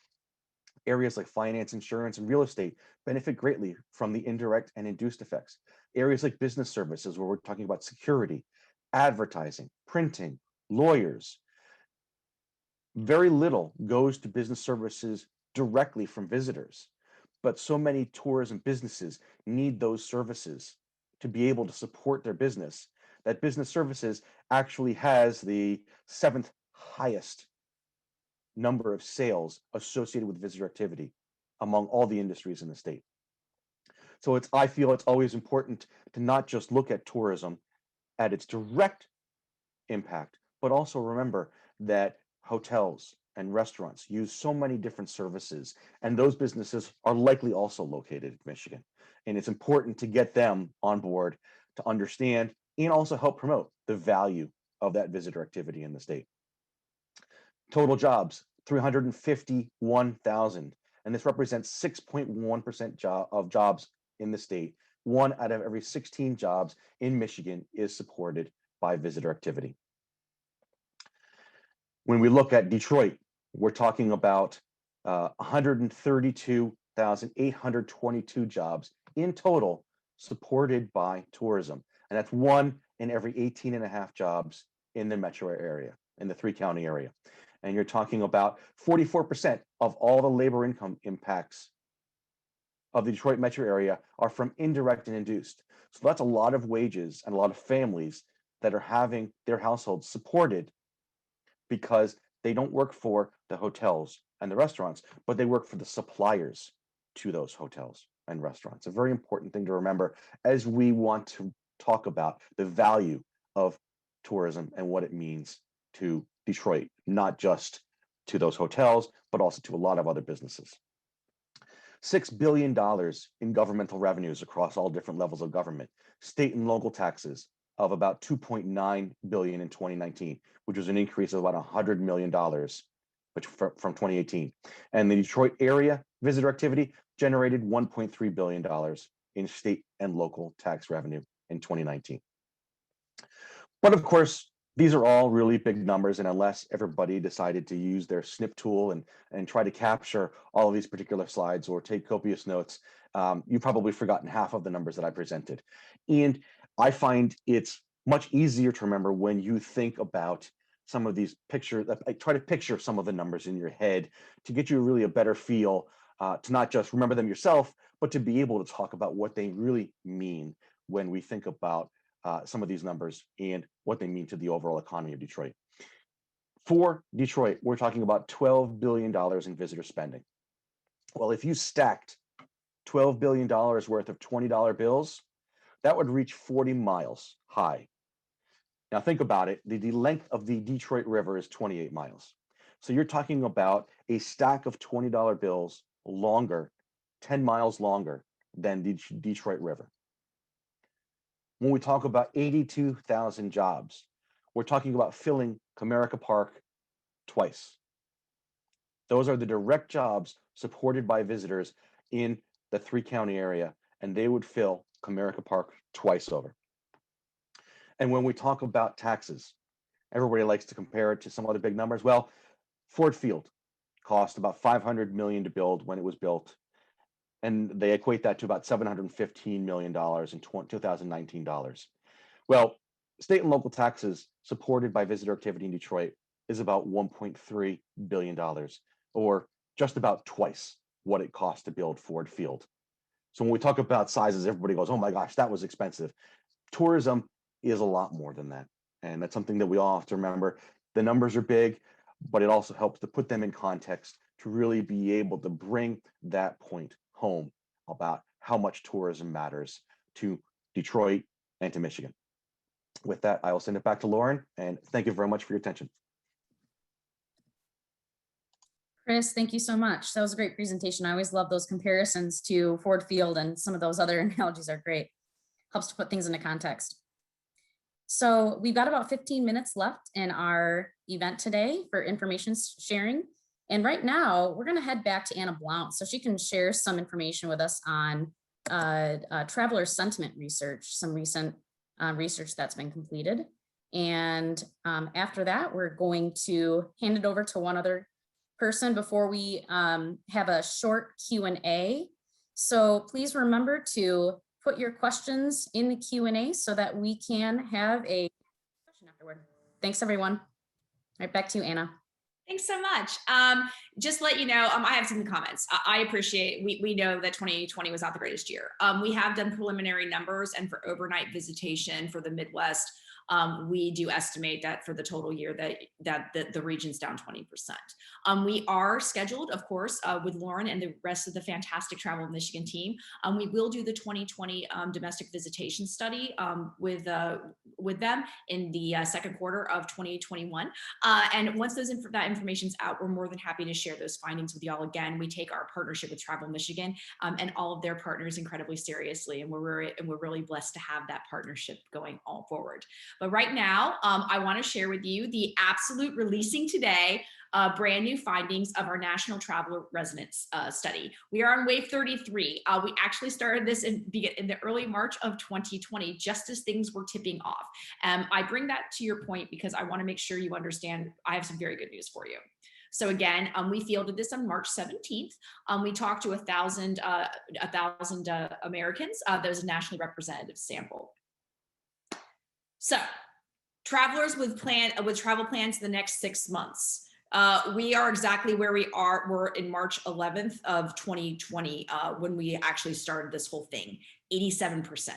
areas like finance, insurance, and real estate benefit greatly from the indirect and induced effects. Areas like business services, where we're talking about security, advertising, printing, lawyers, very little goes to business services directly from visitors, but so many tourism businesses need those services to be able to support their business that business services actually has the 7th highest number of sales associated with visitor activity among all the industries in the state. So I feel it's always important to not just look at tourism at its direct impact, but also remember that hotels and restaurants use so many different services, and those businesses are likely also located in Michigan. And it's important to get them on board to understand and also help promote the value of that visitor activity in the state. Total jobs, 351,000, and this represents 6.1% of jobs in the state. 1 out of every 16 jobs in Michigan is supported by visitor activity. When we look at Detroit, we're talking about 132,822 jobs in total supported by tourism. And that's 1 in every 18 and a half jobs in the metro area, in the 3-county area. And you're talking about 44% of all the labor income impacts of the Detroit metro area are from indirect and induced. So that's a lot of wages and a lot of families that are having their households supported because they don't work for the hotels and the restaurants, but they work for the suppliers to those hotels and restaurants. A very important thing to remember as we want to talk about the value of tourism and what it means to Detroit, not just to those hotels, but also to a lot of other businesses. $6 billion in governmental revenues across all different levels of government, state and local taxes of about $2.9 billion in 2019, which was an increase of about $100 million from 2018. And the Detroit area visitor activity generated $1.3 billion in state and local tax revenue in 2019. But of course, these are all really big numbers, and unless everybody decided to use their snip tool and try to capture all of these particular slides or take copious notes, you've probably forgotten half of the numbers that I presented. And I find it's much easier to remember when you think about some of these pictures. I try to picture some of the numbers in your head to get you really a better feel, to not just remember them yourself, but to be able to talk about what they really mean when we think about some of these numbers and what they mean to the overall economy of Detroit. For Detroit, we're talking about $12 billion in visitor spending. Well, if you stacked $12 billion worth of $20 bills, that would reach 40 miles high. Now think about it, the length of the Detroit River is 28 miles. So you're talking about a stack of $20 bills longer, 10 miles longer than the Detroit River. When we talk about 82,000 jobs, we're talking about filling Comerica Park twice. Those are the direct jobs supported by visitors in the 3-county area, and they would fill Comerica Park twice over. And when we talk about taxes, everybody likes to compare it to some other big numbers. Well, Ford Field cost about $500 million to build when it was built, and they equate that to about $715 million in 2019 dollars. Well, state and local taxes supported by visitor activity in Detroit is about $1.3 billion, or just about twice what it cost to build Ford Field. So when we talk about sizes, everybody goes, oh my gosh, that was expensive. Tourism is a lot more than that. And that's something that we all have to remember. The numbers are big, but it also helps to put them in context to really be able to bring that point home about how much tourism matters to Detroit and to Michigan. With that, I will send it back to Lauren, and thank you very much for your attention. Chris, thank you so much. That was a great presentation. I always love those comparisons to Ford Field, and some of those other analogies are great. Helps to put things into context. So we've got about 15 minutes left in our event today for information sharing. And right now we're going to head back to Anna Blount so she can share some information with us on traveler sentiment research, some recent research that's been completed. And after that, we're going to hand it over to one other person before we have a short Q&A. So please remember to put your questions in the Q&A so that we can have a question afterward. Thanks, everyone. All right, back to you, Anna. Thanks so much. Just to let you know, I have some comments. I appreciate, we know that 2020 was not the greatest year. We have done preliminary numbers, and for overnight visitation for the Midwest, we do estimate that for the total year that the region's down 20%. We are scheduled, of course, with Lauren and the rest of the fantastic Travel Michigan team. We will do the 2020 domestic visitation study with them in the second quarter of 2021. And once that information's out, we're more than happy to share those findings with y'all. Again, we take our partnership with Travel Michigan and all of their partners incredibly seriously, and we're really blessed to have that partnership going all forward. But right now, I want to share with you the absolute releasing today brand new findings of our National Traveler Resonance Study. We are on wave 33. We actually started this in the early March of 2020, just as things were tipping off. I bring that to your point because I want to make sure you understand I have some very good news for you. So again, we fielded this on March 17th. We talked to 1,000 Americans. That was a nationally representative sample. So travelers with travel plans the next 6 months. We are exactly where we're in March 11th of 2020 when we actually started this whole thing. 87%.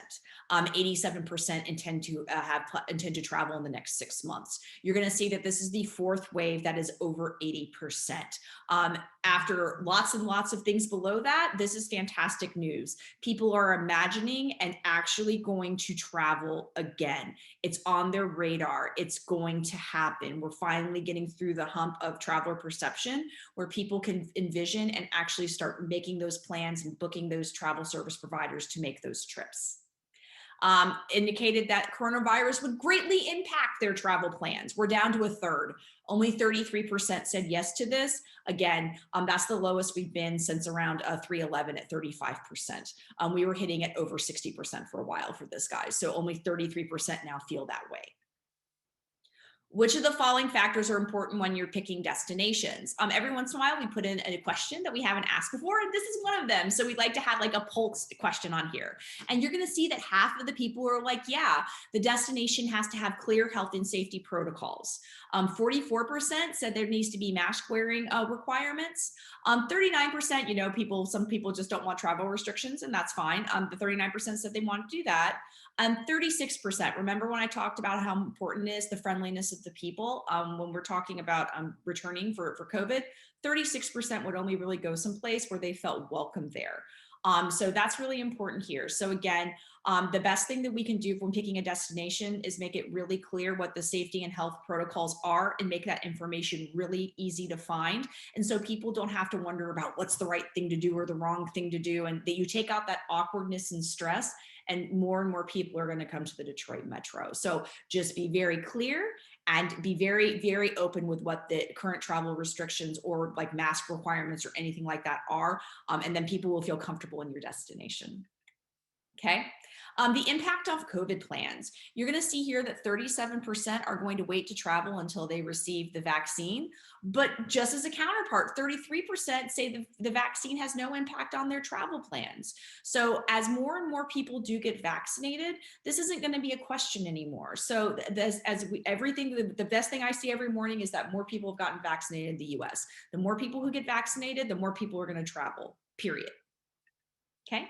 87% intend to travel in the next 6 months. You're going to see that this is the fourth wave that is over 80%. After lots and lots of things below that, this is fantastic news. People are imagining and actually going to travel again. It's on their radar. It's going to happen. We're finally getting through the hump of traveler perception where people can envision and actually start making those plans and booking those travel service providers to make those trips. Indicated that coronavirus would greatly impact their travel plans. We're down to a third. Only 33% said yes to this. Again, that's the lowest we've been since around 3/11 at 35%. We were hitting at over 60% for a while for this, guys. So only 33% now feel that way. Which of the following factors are important when you're picking destinations? Every once in a while, we put in a question that we haven't asked before, and this is one of them. So we'd like to have like a pulse question on here. And you're going to see that half of the people are like, yeah, the destination has to have clear health and safety protocols. 44% said there needs to be mask wearing requirements. 39%, some people just don't want travel restrictions, and that's fine. The 39% said they want to do that. 36%, remember when I talked about how important it is the friendliness of the people when we're talking about returning for COVID, 36% would only really go someplace where they felt welcome there. So that's really important here. So again, the best thing that we can do when picking a destination is make it really clear what the safety and health protocols are and make that information really easy to find. And so people don't have to wonder about what's the right thing to do or the wrong thing to do. And that you take out that awkwardness and stress, and more people are going to come to the Detroit Metro. So just be very clear and be very, very open with what the current travel restrictions or like mask requirements or anything like that are. And then people will feel comfortable in your destination. Okay. The impact of COVID plans. You're going to see here that 37% are going to wait to travel until they receive the vaccine. But just as a counterpart, 33% say the vaccine has no impact on their travel plans. So as more and more people do get vaccinated, this isn't going to be a question anymore. So the best thing I see every morning is that more people have gotten vaccinated in the US. The more people who get vaccinated, the more people are going to travel, period. Okay.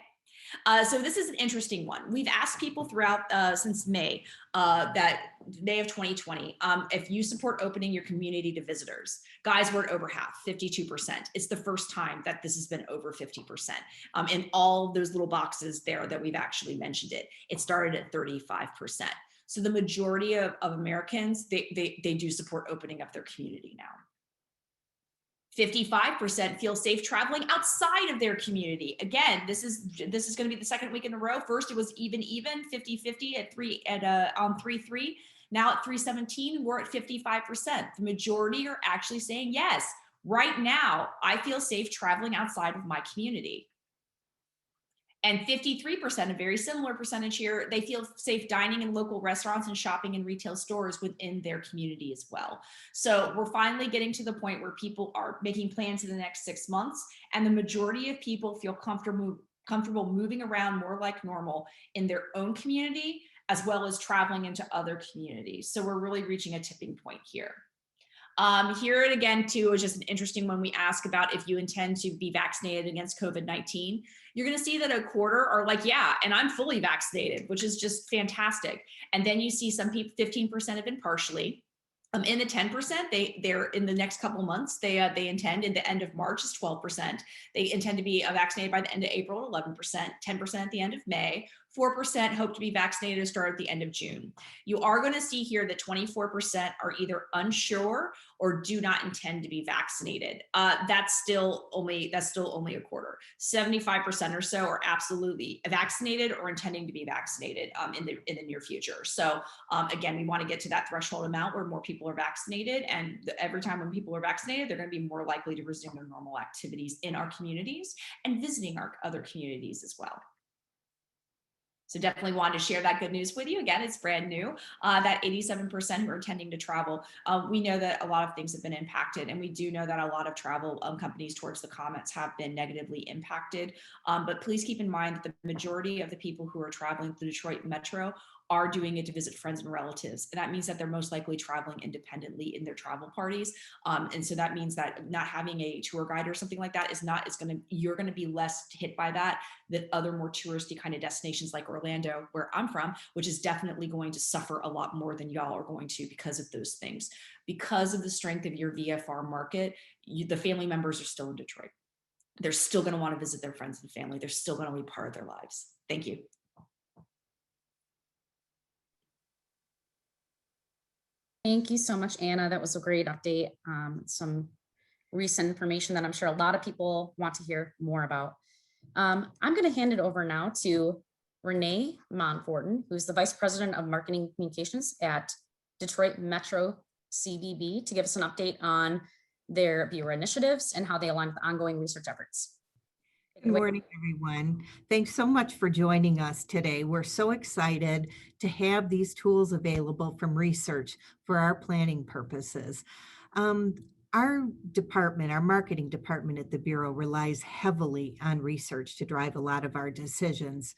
So this is an interesting one. We've asked people throughout since May of 2020, if you support opening your community to visitors. Guys, we're at over half, 52%. It's the first time that this has been over 50% in all those little boxes there that we've actually mentioned it. It started at 35%. So the majority of Americans, they do support opening up their community now. 55% feel safe traveling outside of their community. Again, this is going to be the second week in a row. First, it was even 50-50 at 3-3. Now at 317, we're at 55%. The majority are actually saying yes. Right now, I feel safe traveling outside of my community. And 53%, a very similar percentage here, they feel safe dining in local restaurants and shopping in retail stores within their community as well. So we're finally getting to the point where people are making plans in the next 6 months, and the majority of people feel comfortable moving around more like normal in their own community, as well as traveling into other communities. So we're really reaching a tipping point here. Here again, too, is just an interesting one. We ask about if you intend to be vaccinated against COVID-19. You're going to see that a quarter are like, yeah, and I'm fully vaccinated, which is just fantastic. And then you see some people, 15% have been partially. In the 10%, they're in the next couple months, they intend, in the end of March is 12%. They intend to be vaccinated by the end of April, 11%, 10% at the end of May, 4% hope to be vaccinated to start at the end of June. You are going to see here that 24% are either unsure or do not intend to be vaccinated. That's still only a quarter. 75% or so are absolutely vaccinated or intending to be vaccinated in the near future. So again, we want to get to that threshold amount where more people are vaccinated, and every time when people are vaccinated, they're going to be more likely to resume their normal activities in our communities and visiting our other communities as well. So definitely wanted to share that good news with you. Again, it's brand new, that 87% who are intending to travel. We know that a lot of things have been impacted, and we do know that a lot of travel companies towards the comments have been negatively impacted. But please keep in mind that the majority of the people who are traveling to the Detroit Metro are doing it to visit friends and relatives. And that means that they're most likely traveling independently in their travel parties. And so that means that not having a tour guide or something like that you're going to be less hit by that than other more touristy kind of destinations like Orlando, where I'm from, which is definitely going to suffer a lot more than y'all are going to because of those things. Because of the strength of your VFR market, the family members are still in Detroit. They're still going to want to visit their friends and family. They're still going to be part of their lives. Thank you. Thank you so much, Anna. That was a great update. Some recent information that I'm sure a lot of people want to hear more about. I'm going to hand it over now to Renee Monforton, who's the Vice President of Marketing Communications at Detroit Metro CVB, to give us an update on their Bureau initiatives and how they align with ongoing research efforts. Good morning, everyone. Thanks so much for joining us today. We're so excited to have these tools available from research for our planning purposes. Our department, our marketing department at the Bureau, relies heavily on research to drive a lot of our decisions.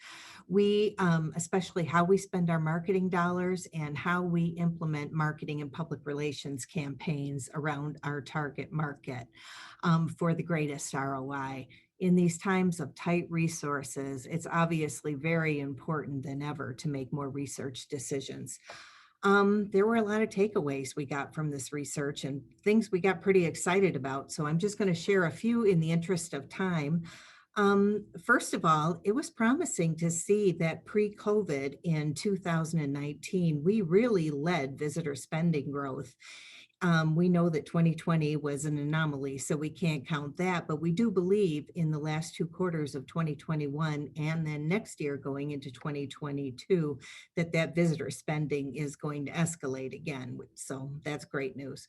We, especially how we spend our marketing dollars and how we implement marketing and public relations campaigns around our target market for the greatest ROI. In these times of tight resources, it's obviously very important than ever to make more research decisions. There were a lot of takeaways we got from this research and things we got pretty excited about. So I'm just going to share a few in the interest of time. First of all, it was promising to see that pre-COVID in 2019, we really led visitor spending growth. We know that 2020 was an anomaly, so we can't count that, but we do believe in the last 2 quarters of 2021 and then next year going into 2022 that visitor spending is going to escalate again. So that's great news.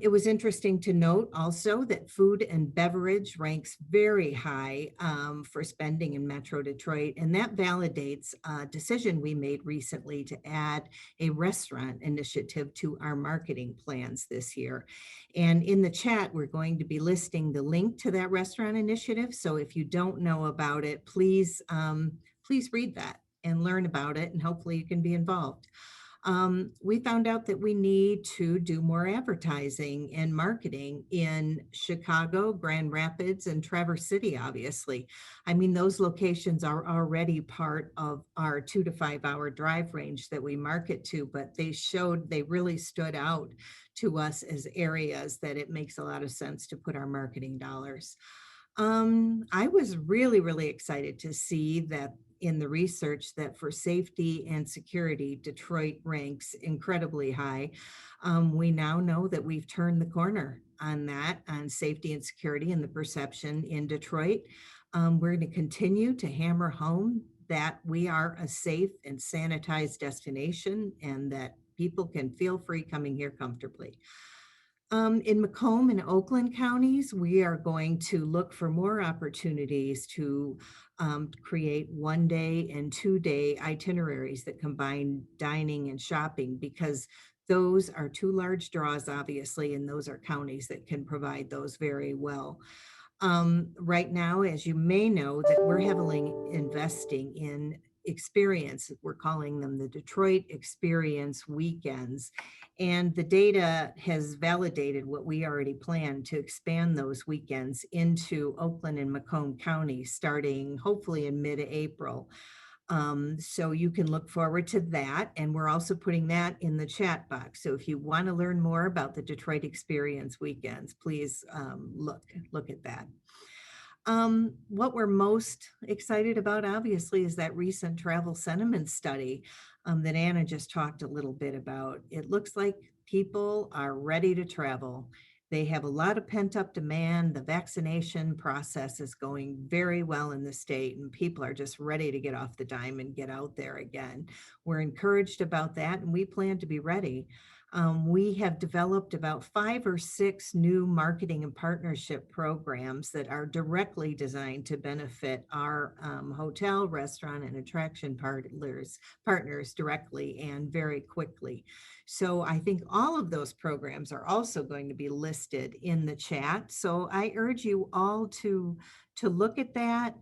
It was interesting to note also that food and beverage ranks very high for spending in Metro Detroit, and that validates a decision we made recently to add a restaurant initiative to our marketing plans this year. And in the chat, we're going to be listing the link to that restaurant initiative. So if you don't know about it, please read that and learn about it, and hopefully you can be involved. We found out that we need to do more advertising and marketing in Chicago, Grand Rapids, and Traverse City, obviously. I mean, those locations are already part of our 2 to 5 hour drive range that we market to, but they really stood out to us as areas that it makes a lot of sense to put our marketing dollars. I was really, really excited to see that in the research that for safety and security, Detroit ranks incredibly high. We now know that we've turned the corner on that, on safety and security and the perception in Detroit. We're going to continue to hammer home that we are a safe and sanitized destination and that people can feel free coming here comfortably. In Macomb and Oakland counties, we are going to look for more opportunities to create 1-day and 2-day itineraries that combine dining and shopping, because those are two large draws, obviously, and those are counties that can provide those very well. Right now, as you may know, that we're heavily investing in experience. We're calling them the Detroit Experience Weekends. And the data has validated what we already planned to expand those weekends into Oakland and Macomb counties, starting hopefully in mid-April. So you can look forward to that. And we're also putting that in the chat box. So if you want to learn more about the Detroit Experience Weekends, please look at that. What we're most excited about, obviously, is that recent travel sentiment study that Anna just talked a little bit about. It looks like people are ready to travel. They have a lot of pent-up demand. The vaccination process is going very well in the state, and people are just ready to get off the dime and get out there again. We're encouraged about that, and we plan to be ready. We have developed about 5 or 6 new marketing and partnership programs that are directly designed to benefit our hotel, restaurant, and attraction partners directly and very quickly. So I think all of those programs are also going to be listed in the chat. So I urge you all to look at that.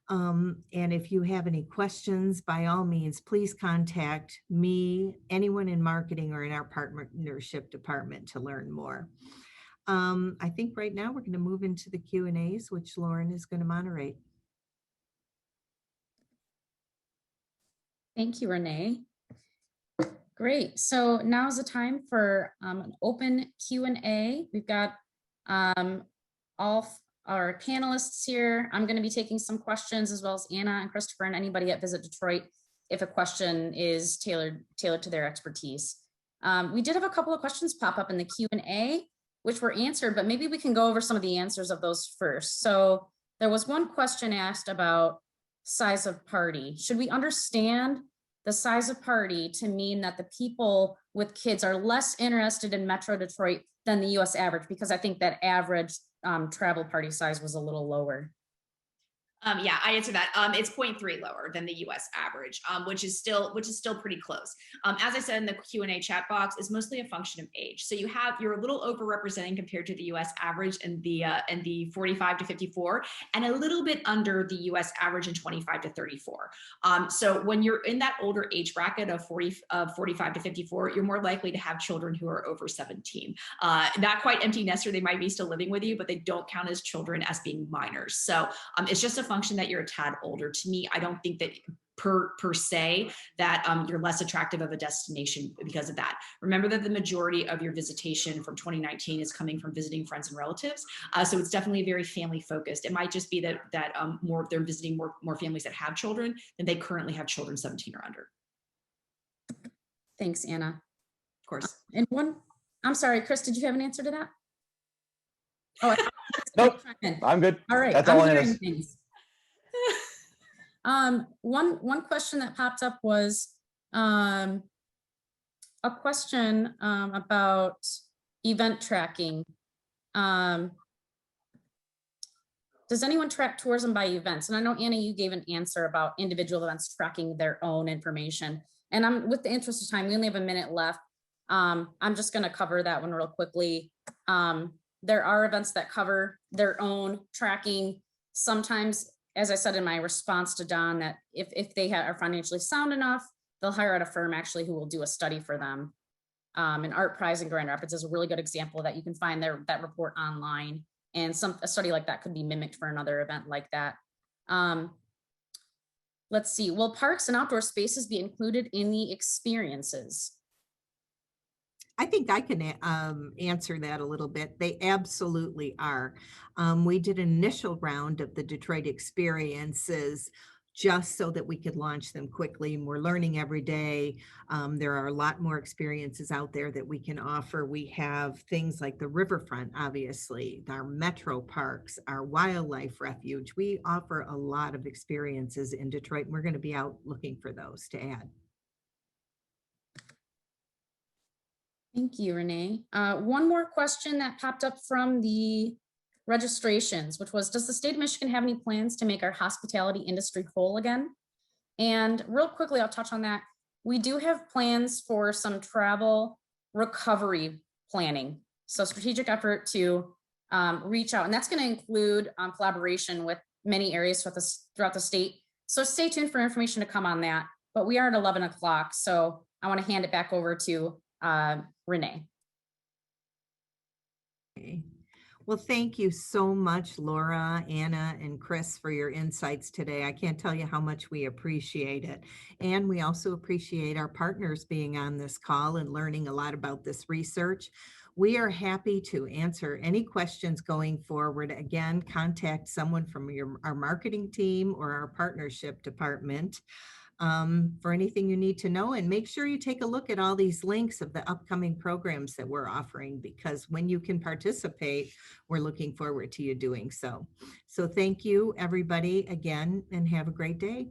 And if you have any questions, by all means, please contact me, anyone in marketing or in our partnership department to learn more. I think right now we're going to move into the Q&As, which Lauren is going to moderate. Thank you, Renee. Great. So now is the time for an open Q&A. We've got all our panelists here. I'm going to be taking some questions, as well as Anna and Christopher and anybody at Visit Detroit, if a question is tailored to their expertise. We did have a couple of questions pop up in the Q&A, which were answered, but maybe we can go over some of the answers of those first. So there was one question asked about size of party. Should we understand the size of party to mean that the people with kids are less interested in Metro Detroit than the US average? Because I think that average travel party size was a little lower. Yeah, I answered that. It's 0.3 lower than the U.S. average, which is still pretty close. As I said in the Q&A chat box, it's mostly a function of age. So you're a little overrepresenting compared to the U.S. average in the 45 to 54, and a little bit under the U.S. average in 25 to 34. So when you're in that older age bracket of 45 to 54, you're more likely to have children who are over 17. Not quite empty nester; they might be still living with you, but they don't count as children as being minors. So it's just a function that you're a tad older. To me, I don't think that per se that you're less attractive of a destination because of that. Remember that the majority of your visitation from 2019 is coming from visiting friends and relatives. So it's definitely very family focused. It might just be that they're visiting more families that have children than they currently have children 17 or under. Thanks, Anna. Of course. And I'm sorry, Chris, did you have an answer to that? Oh, Nope, I'm good. All right, That's all I hearing have. things. One question that popped up was a question about event tracking. Does anyone track tourism by events? And I know, Anna, you gave an answer about individual events tracking their own information. And with the interest of time, we only have a minute left. I'm just going to cover that one real quickly. There are events that cover their own tracking. Sometimes, as I said in my response to Don, that if they are financially sound enough, they'll hire out a firm actually who will do a study for them. And Art Prize in Grand Rapids is a really good example that you can find that report online. And a study like that could be mimicked for another event like that. Let's see, will parks and outdoor spaces be included in the experiences? I think I can answer that a little bit. They absolutely are. We did an initial round of the Detroit experiences just so that we could launch them quickly, and we're learning every day. There are a lot more experiences out there that we can offer. We have things like the riverfront, obviously, our metro parks, our wildlife refuge. We offer a lot of experiences in Detroit, and we're going to be out looking for those to add. Thank you, Renee. One more question that popped up from the registrations, which was, does the state of Michigan have any plans to make our hospitality industry whole again? And real quickly, I'll touch on that. We do have plans for some travel recovery planning. So strategic effort to reach out, and that's going to include collaboration with many areas throughout the state. So stay tuned for information to come on that. But we are at 11 o'clock, so I want to hand it back over to Renee. Okay. Well, thank you so much, Laura, Anna, and Chris, for your insights today. I can't tell you how much we appreciate it. And we also appreciate our partners being on this call and learning a lot about this research. We are happy to answer any questions going forward. Again, contact someone from our marketing team or our partnership department for anything you need to know. And make sure you take a look at all these links of the upcoming programs that we're offering, because when you can participate, we're looking forward to you doing so. So thank you, everybody, again, and have a great day.